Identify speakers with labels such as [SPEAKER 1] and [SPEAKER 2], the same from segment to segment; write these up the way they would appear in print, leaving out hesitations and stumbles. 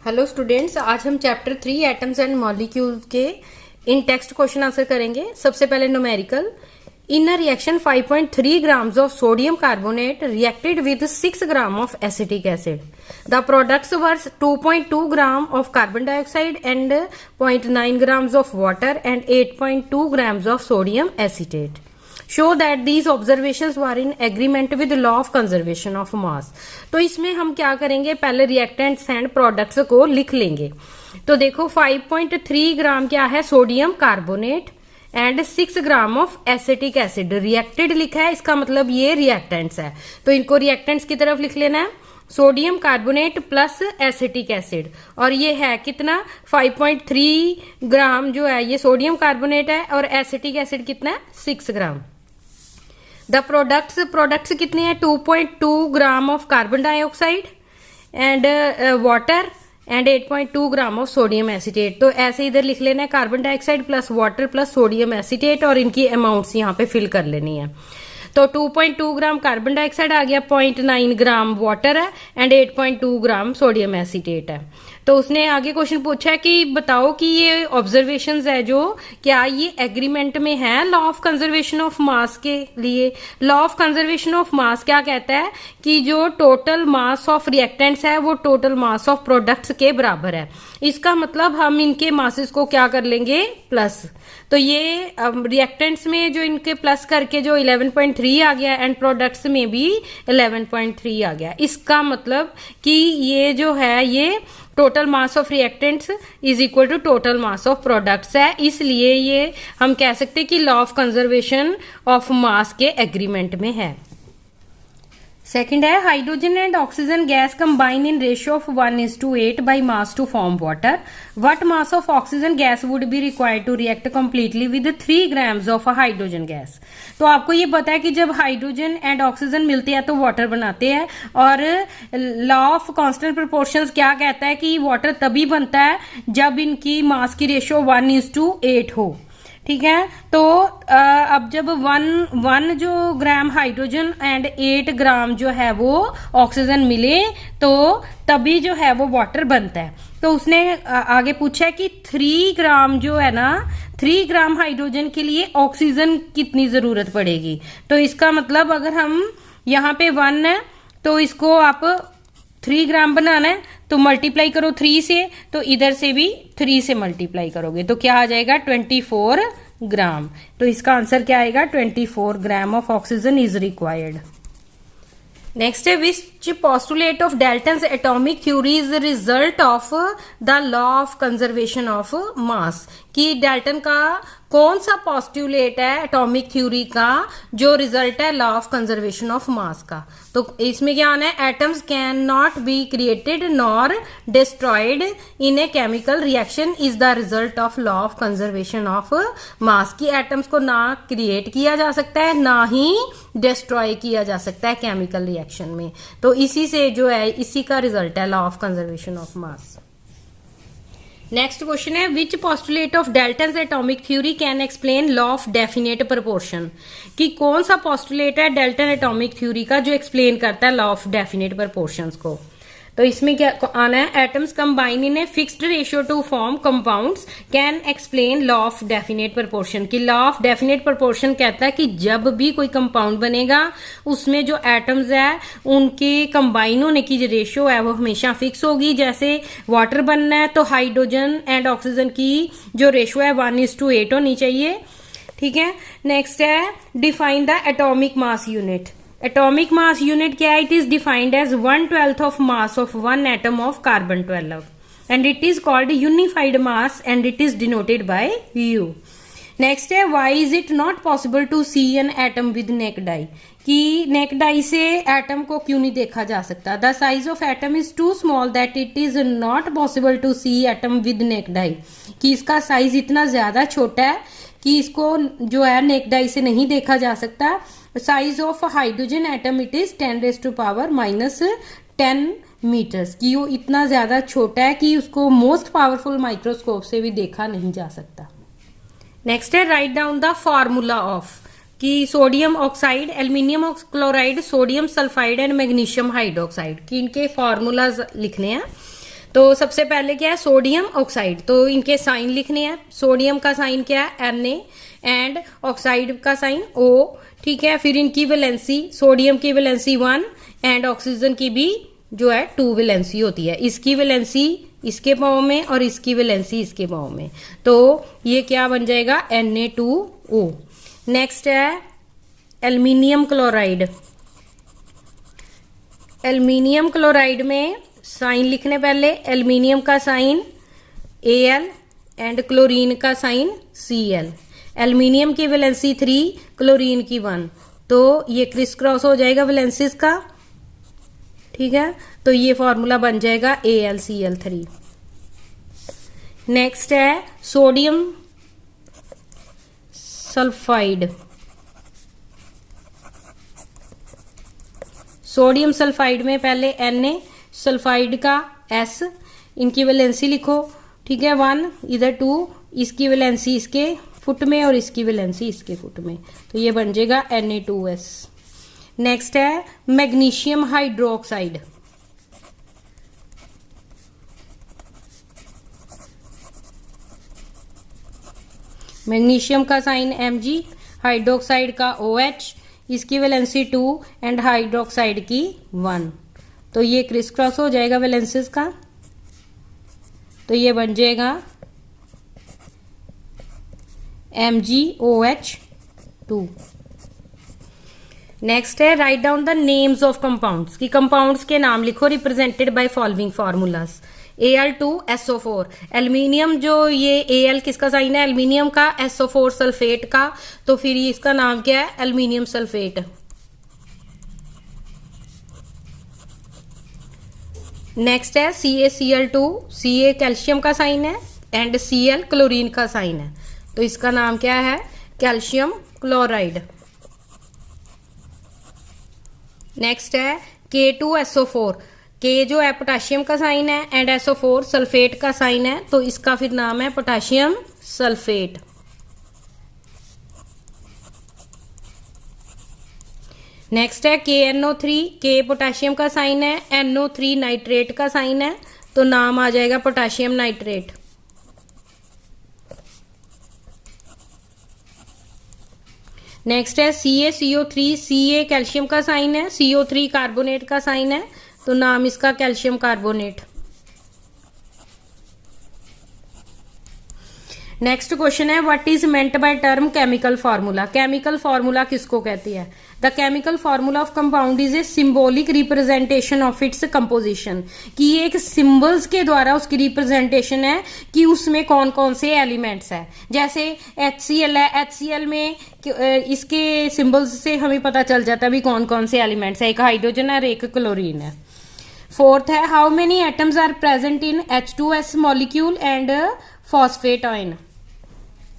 [SPEAKER 1] Hello students, आज हम chapter 3 atoms and molecules के इन टेक्स्ट क्वेश्चन आंसर करेंगे। सबसे पहले numerical. In a reaction 5.3 grams of sodium carbonate reacted with 6 grams of acetic acid. The products were 2.2 grams of carbon dioxide and 0.9 grams of water and 8.2 grams of sodium acetate. Show that these observations were in agreement with the law of conservation of mass. तो इसमें हम क्या करेंगे, पहले reactants and products को लिख लेंगे। तो देखो 5.3 ग्राम क्या है, sodium carbonate and 6 gram of acetic acid. Reacted लिखा है, इसका मतलब ये रिएक्टेंट्स है, तो इनको रिएक्टेंट्स की तरफ लिख लेना है। Sodium carbonate plus acetic acid, और ये है कितना 5.3 ग्राम जो है ये सोडियम कार्बोनेट है, और एसिटिक एसिड कितना है 6 ग्राम। द प्रोडक्ट्स कितने हैं 2.2 gram of carbon dioxide and water and 8.2 gram of sodium acetate. तो ऐसे इधर लिख लेना है carbon dioxide plus water plus sodium acetate, और इनकी अमाउंट्स यहाँ पे फिल कर लेनी है। तो 2.2 ग्राम कार्बन डाइऑक्साइड आ गया, 0.9 ग्राम वाटर है एंड 8.2 ग्राम सोडियम एसिटेट है। तो उसने आगे क्वेश्चन पूछा है कि बताओ कि ये ऑब्जर्वेशंस है जो क्या ये एग्रीमेंट में है law of conservation of mass के लिए। लॉ ऑफ कंजर्वेशन ऑफ मास क्या कहता है कि जो टोटल मास ऑफ रिएक्टेंट्स है वो टोटल मास ऑफ प्रोडक्ट्स के बराबर है। इसका मतलब हम इनके मासेस को क्या कर लेंगे, प्लस। तो ये रिएक्टेंट्स में जो इनके प्लस करके जो 11.3 आ गया एंड प्रोडक्ट्स में भी 11.3 आ गया। इसका मतलब कि ये जो है ये total mass of reactants is equal to total mass of products है, इसलिए ये हम कह सकते हैं कि law of conservation of mass के एग्रीमेंट में है। सेकंड है hydrogen and oxygen gas combine in ratio of 1:8 by mass to form water. What mass of oxygen gas would be required to react completely with 3 grams of hydrogen gas. तो आपको ये पता है कि जब हाइड्रोजन एंड ऑक्सीजन मिलते हैं तो वाटर बनाते हैं, और लॉ ऑफ कांस्टेंट प्रोपोर्शंस क्या कहता है कि वाटर तभी बनता है जब इनकी मास की रेशियो 1:8 हो। ठीक है, तो अब जब 1 जो ग्राम हाइड्रोजन एंड 8 ग्राम जो है वो ऑक्सीजन मिले तो तभी जो है वो वाटर बनता है। तो उसने आगे पूछा है कि 3 ग्राम जो है ना, 3 ग्राम हाइड्रोजन के लिए ऑक्सीजन कितनी जरूरत पड़ेगी। तो इसका मतलब अगर हम यहाँ पे 1 है तो इसको आप 3 ग्राम बनाना है तो मल्टीप्लाई करो 3 से, तो इधर से भी 3 से मल्टीप्लाई करोगे तो क्या आ जाएगा 24 ग्राम। तो इसका आंसर क्या आएगा 24 gram of oxygen is required. Next है which postulate of Dalton's atomic theory is the result of the law of conservation of mass. कि डाल्टन का कौन सा पोस्टुलेट है एटॉमिक थ्योरी का जो रिजल्ट है लॉ ऑफ कंजर्वेशन ऑफ मास का। तो इसमें क्या आना है, atoms can not be created nor destroyed in a chemical reaction is the result of law of conservation of मास। की एटम्स को ना क्रिएट किया जा सकता है ना ही डिस्ट्रॉय किया जा सकता है केमिकल रिएक्शन में। तो इसी से जो है इसी का रिजल्ट है law of conservation of mass. Next question है which postulate of Dalton's atomic theory can explain law of definite proportion. कि कौन सा पोस्टुलेट है डाल्टन एटॉमिक थ्योरी का जो एक्सप्लेन करता है लॉ ऑफ डेफिनेट प्रोपोर्शंस को। तो इसमें क्या आना है, atoms combine in a fixed ratio two form compounds can explain law of definite proportion. की लॉ ऑफ डेफिनेट प्रोपोर्शन कहता है कि जब भी कोई कंपाउंड बनेगा उसमें जो एटम्स है उनके कंबाइन होने की जो रेशियो है वो हमेशा फिक्स होगी। जैसे वाटर बनना है तो हाइड्रोजन एंड ऑक्सीजन की जो रेशियो है 1:8 होनी चाहिए। ठीक है, नेक्स्ट है define the atomic mass unit. Atomic mass unit क्या है, it is defined as 1/12 of mass of 1 atom of carbon 12 and it is called unified mass and it is denoted by U। Next है why is it not possible to see an atom with naked eye. कि naked आई से atom को क्यों नहीं देखा जा सकता। The size of atom is too small that it is not possible to see atom with naked eye. कि इसका साइज इतना ज्यादा छोटा है कि इसको जो है नेक्ड आई से नहीं देखा जा सकता। Size of hydrogen atom it is 10⁻⁻10 metres. कि वो इतना ज्यादा छोटा है कि उसको मोस्ट पावरफुल माइक्रोस्कोप से भी देखा नहीं जा सकता। नेक्स्ट है write down the formula of. कि sodium oxide, aluminium chloride, sodium sulphide and magnesium hydroxide की इनके फॉर्मूलाज लिखने हैं। तो सबसे पहले क्या है, सोडियम ऑक्साइड, तो इनके साइन लिखने हैं। सोडियम का साइन क्या है, Na, एंड ऑक्साइड का साइन O, ठीक है। फिर इनकी वैलेंसी, सोडियम की वैलेंसी 1 एंड ऑक्सीजन की भी जो है 2 वैलेंसी होती है। इसकी वैलेंसी इसके पाँव में और इसकी वैलेंसी इसके पाँव में, तो ये क्या बन जाएगा, Na2O। नेक्स्ट है एल्युमिनियम क्लोराइड। एल्युमिनियम क्लोराइड में साइन लिखने पहले, एल्युमिनियम का साइन Al एंड क्लोरीन का साइन Cl। एल्युमिनियम की वैलेंसी 3, क्लोरीन की 1, तो ये क्रिस क्रॉस हो जाएगा वैलेंसीज का, ठीक है। तो ये फॉर्मूला बन जाएगा AlCl3। नेक्स्ट है सोडियम सल्फाइड। सोडियम सल्फाइड में पहले Na, सल्फाइड का S, इनकी वैलेंसी लिखो, ठीक है, 1, इधर 2, इसकी वैलेंसी इसके फुट में और इसकी वैलेंसी इसके फुट में, तो ये बन जाएगा Na2S। नेक्स्ट है मैग्नीशियम हाइड्रोक्साइड। मैग्नीशियम का साइन Mg, हाइड्रोक्साइड का OH, इसकी वैलेंसी 2 एंड हाइड्रोक्साइड की 1, तो ये क्रिस क्रॉस हो जाएगा वैलेंसीज का, तो ये बन जाएगा MgOH2। नेक्स्ट है write down the names of compounds, की कंपाउंड्स के नाम लिखो represented by following formulas. Al2SO4, aluminium जो ये Al किसका साइन है, एल्यूमिनियम का, SO4 सल्फेट का, तो फिर इसका नाम क्या है, एल्यूमिनियम सल्फेट। नेक्स्ट है CaCl2, Ca कैल्शियम का साइन है एंड Cl क्लोरीन का साइन है, तो इसका नाम क्या है, कैल्शियम क्लोराइड। नेक्स्ट है K2SO4, K जो है पोटाशियम का साइन है एंड SO4 सल्फेट का साइन है, तो इसका फिर नाम है पोटाशियम सल्फेट। नेक्स्ट है KNO3, K पोटाशियम का साइन है, NO3 नाइट्रेट का साइन है, तो नाम आ जाएगा पोटाशियम नाइट्रेट। नेक्स्ट है CaCO3, Ca कैल्शियम का साइन है, CO3 कार्बोनेट का साइन है, तो नाम इसका कैल्शियम कार्बोनेट। नेक्स्ट क्वेश्चन है what is meant by term chemical formula. Chemical formula किसको कहती है, the chemical formula of compound is a symbolic representation of its composition, कि ये एक सिंबल्स के द्वारा उसकी रिप्रेजेंटेशन है कि उसमें कौन कौन से एलिमेंट्स है। जैसे HCl है, HCl में इसके सिंबल्स से हमें पता चल जाता है भी कौन कौन से एलिमेंट्स है, एक हाइड्रोजन है और एक क्लोरीन है। फोर्थ है how many atoms are present in H2S molecule and phosphate ion.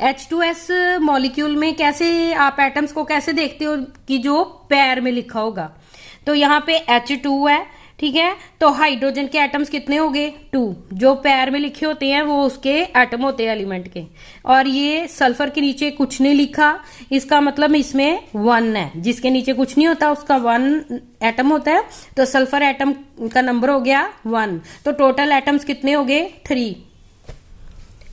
[SPEAKER 1] H2S molecule में कैसे आप एटम्स को कैसे देखते हो कि जो पैर में लिखा होगा, तो यहाँ पे H2 है, ठीक है, तो हाइड्रोजन के एटम्स कितने हो गए 2, जो पैर में लिखे होते हैं वो उसके एटम होते हैं एलिमेंट के, और ये सल्फर के नीचे कुछ नहीं लिखा, इसका मतलब इसमें 1 है, जिसके नीचे कुछ नहीं होता उसका 1 एटम होता है, तो सल्फर एटम का नंबर हो गया 1, तो टोटल एटम्स कितने हो गए 3।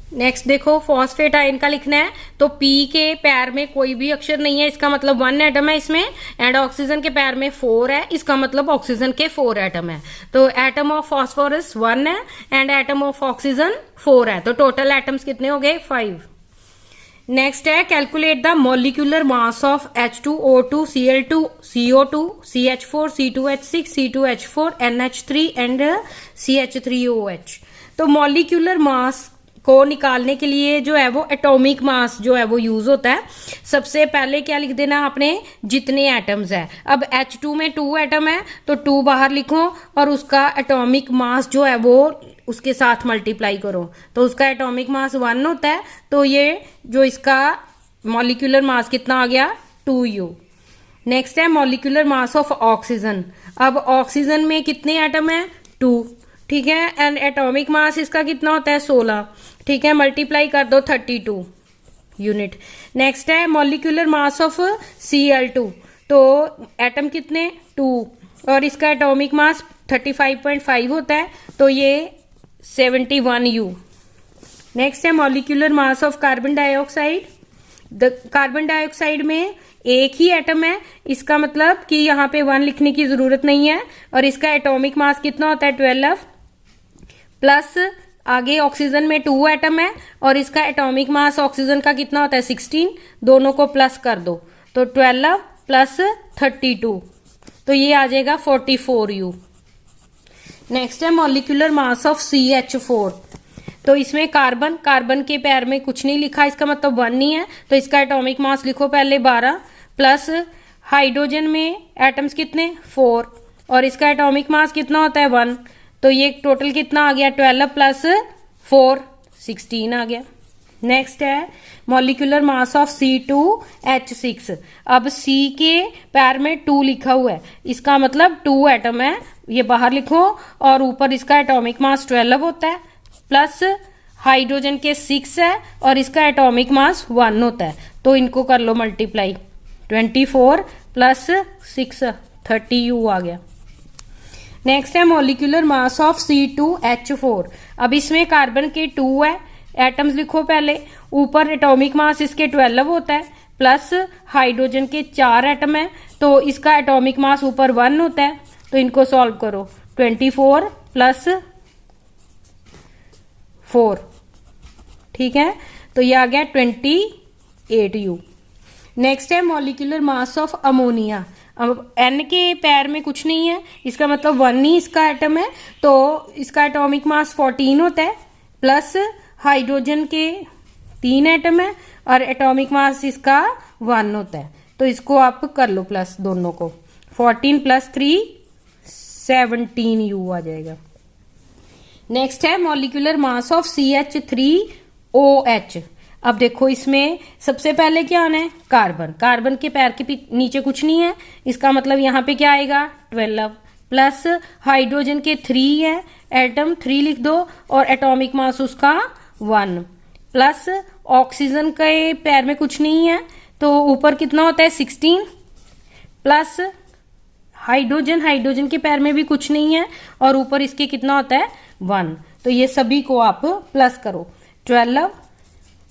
[SPEAKER 1] नेक्स्ट देखो फॉस्फेट आयन का लिखना है, तो P के पैर में कोई भी अक्षर नहीं है, इसका मतलब 1 एटम है इसमें, एंड ऑक्सीजन के पैर में 4 है, इसका मतलब ऑक्सीजन के 4 एटम है, तो एटम ऑफ फॉस्फोरस 1 है एंड एटम ऑफ ऑक्सीजन 4 है, तो टोटल एटम्स कितने हो गए 5। नेक्स्ट है calculate the molecular mass of H2O2 Cl2 CO2 CH4 C2H6 C2H4 NH3 and CH3OH। तो मॉलिक्यूलर मास को निकालने के लिए जो है वो एटॉमिक मास जो है वो यूज होता है। सबसे पहले क्या लिख देना आपने, जितने एटम्स है। अब H2 में 2 एटम है तो 2 बाहर लिखो और उसका एटॉमिक मास जो है वो उसके साथ मल्टीप्लाई करो, तो उसका एटॉमिक मास 1 होता है, तो ये जो इसका मॉलिक्यूलर मास कितना आ गया 2U। नेक्स्ट है मॉलिक्यूलर मास ऑफ ऑक्सीजन। अब ऑक्सीजन में कितने एटम है 2, ठीक है, एंड एटॉमिक मास इसका कितना होता है 16, ठीक है, मल्टीप्लाई कर दो 32 यूनिट। नेक्स्ट है मॉलिक्यूलर मास ऑफ Cl2, तो एटम कितने 2 और इसका एटॉमिक मास 35.5 होता है, तो ये 71U। नेक्स्ट है molecular mass of carbon dioxide. Carbon dioxide में एक ही एटम है, इसका मतलब कि यहाँ पे 1 लिखने की जरूरत नहीं है। और इसका एटॉमिक मास कितना होता है 12, प्लस आगे ऑक्सीजन में 2 एटम है और इसका एटॉमिक मास ऑक्सीजन का कितना होता है 16। दोनों को प्लस कर दो तो 12 प्लस 32, तो ये आ जाएगा 44U। नेक्स्ट है मॉलिक्यूलर मास ऑफ CH4। तो इसमें कार्बन के पैर में कुछ नहीं लिखा, इसका मतलब 1 नहीं है, तो इसका एटॉमिक मास लिखो पहले 12, प्लस हाइड्रोजन में एटम्स कितने 4 और इसका एटॉमिक मास कितना होता है 1, तो ये टोटल कितना आ गया 12 प्लस 4 16 आ गया। नेक्स्ट है मॉलिक्यूलर मास ऑफ C2H6। अब C के पैर में 2 लिखा हुआ है, इसका मतलब 2 एटम है, ये बाहर लिखो, और ऊपर इसका एटॉमिक मास 12 होता है, प्लस हाइड्रोजन के 6 है और इसका एटॉमिक मास 1 होता है, तो इनको कर लो मल्टीप्लाई, 24 प्लस 6 30U आ गया। नेक्स्ट है मॉलिक्यूलर मास ऑफ C2H4। अब इसमें कार्बन के 2 है, एटम्स लिखो पहले, ऊपर एटॉमिक मास इसके 12 होता है, प्लस हाइड्रोजन के 4 एटम है, तो इसका एटॉमिक मास ऊपर 1 होता है, तो इनको सॉल्व करो, 24 प्लस 4, ठीक है, तो ये आ गया 28U। नेक्स्ट है मॉलिक्यूलर मास ऑफ अमोनिया। अब N के पैर में कुछ नहीं है, इसका मतलब 1 ही इसका एटम है, तो इसका एटॉमिक मास 14 होता है, प्लस हाइड्रोजन के 3 एटम है और एटॉमिक मास इसका 1 होता है, तो इसको आप कर लो प्लस दोनों को, 14 प्लस 3 17U आ जाएगा। नेक्स्ट है मॉलिक्यूलर मास ऑफ CH3OH। अब देखो इसमें सबसे पहले क्या आना है कार्बन के पैर के नीचे कुछ नहीं है, इसका मतलब यहाँ पे क्या आएगा 12, प्लस हाइड्रोजन के 3 है, एटम 3 लिख दो और एटॉमिक मास उसका 1, प्लस ऑक्सीजन के पैर में कुछ नहीं है, तो ऊपर कितना होता है 16, प्लस हाइड्रोजन के पैर में भी कुछ नहीं है और ऊपर इसके कितना होता है 1, तो ये सभी को आप प्लस करो, 12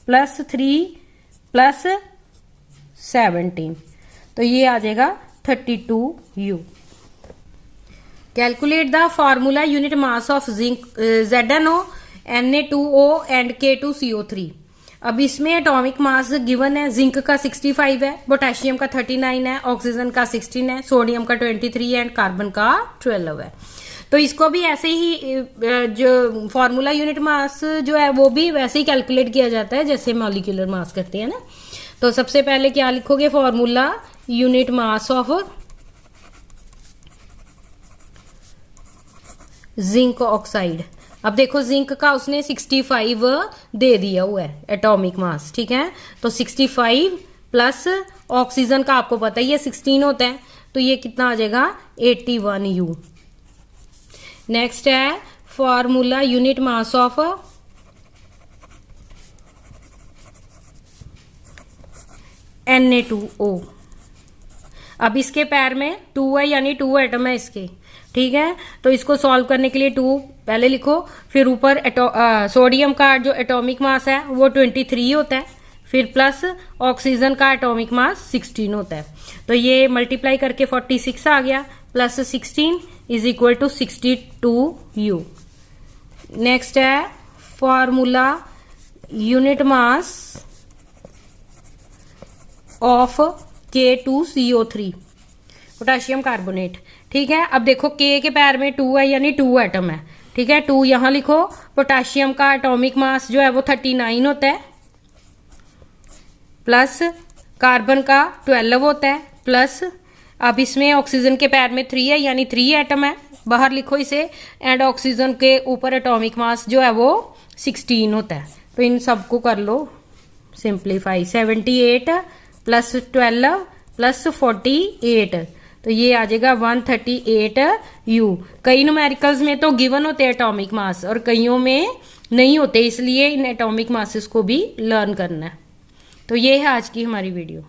[SPEAKER 1] प्लस 3 प्लस 17, तो ये आ जाएगा 32U। Calculate the formula unit mass of zinc ZnO Na2O and K2CO3। अब इसमें एटॉमिक मास गिवन है, जिंक का 65 है, पोटेशियम का 39 है, ऑक्सीजन का 16 है, सोडियम का 23 है एंड कार्बन का 12 है। तो इसको भी ऐसे ही जो फॉर्मूला यूनिट मास जो है वो भी वैसे ही कैलकुलेट किया जाता है जैसे मॉलिक्यूलर मास करते हैं ना। तो सबसे पहले क्या लिखोगे, formula unit mass of zinc oxide. अब देखो जिंक का उसने 65 दे दिया हुआ है एटॉमिक मास, ठीक है, तो 65 प्लस ऑक्सीजन का आपको पता ही है 16 होता है, तो ये कितना आ जाएगा 81U। नेक्स्ट है formula unit mass of Na2O। अब इसके पैर में 2 है, यानी 2 एटम है इसके, ठीक है, तो इसको सॉल्व करने के लिए 2 पहले लिखो, फिर ऊपर सोडियम का जो एटॉमिक मास है वो 23 होता है, फिर प्लस ऑक्सीजन का एटॉमिक मास 16 होता है, तो ये मल्टीप्लाई करके 46 आ गया, plus 16 is equal to 62U। Next है formula unit mass of K2CO3 potassium carbonate, ठीक है। अब देखो K के पैर में 2 है, यानी 2 एटम है, ठीक है, 2 यहां लिखो, पोटेशियम का एटॉमिक मास जो है वो 39 होता है, प्लस कार्बन का 12 होता है, प्लस अब इसमें ऑक्सीजन के पैर में 3 है, यानी 3 एटम है, बाहर लिखो इसे, एंड ऑक्सीजन के ऊपर एटॉमिक मास जो है वो 16 होता है, तो इन सबको कर लो सिंप्लीफाई, 78 प्लस 12 प्लस 48, तो ये आ जाएगा 138U। कई न्यूमेरिकल्स में तो गिवन होते हैं एटॉमिक मास और कईयों में नहीं होते, इसलिए इन एटॉमिक मासेस को भी लर्न करना है। तो ये है आज की हमारी वीडियो।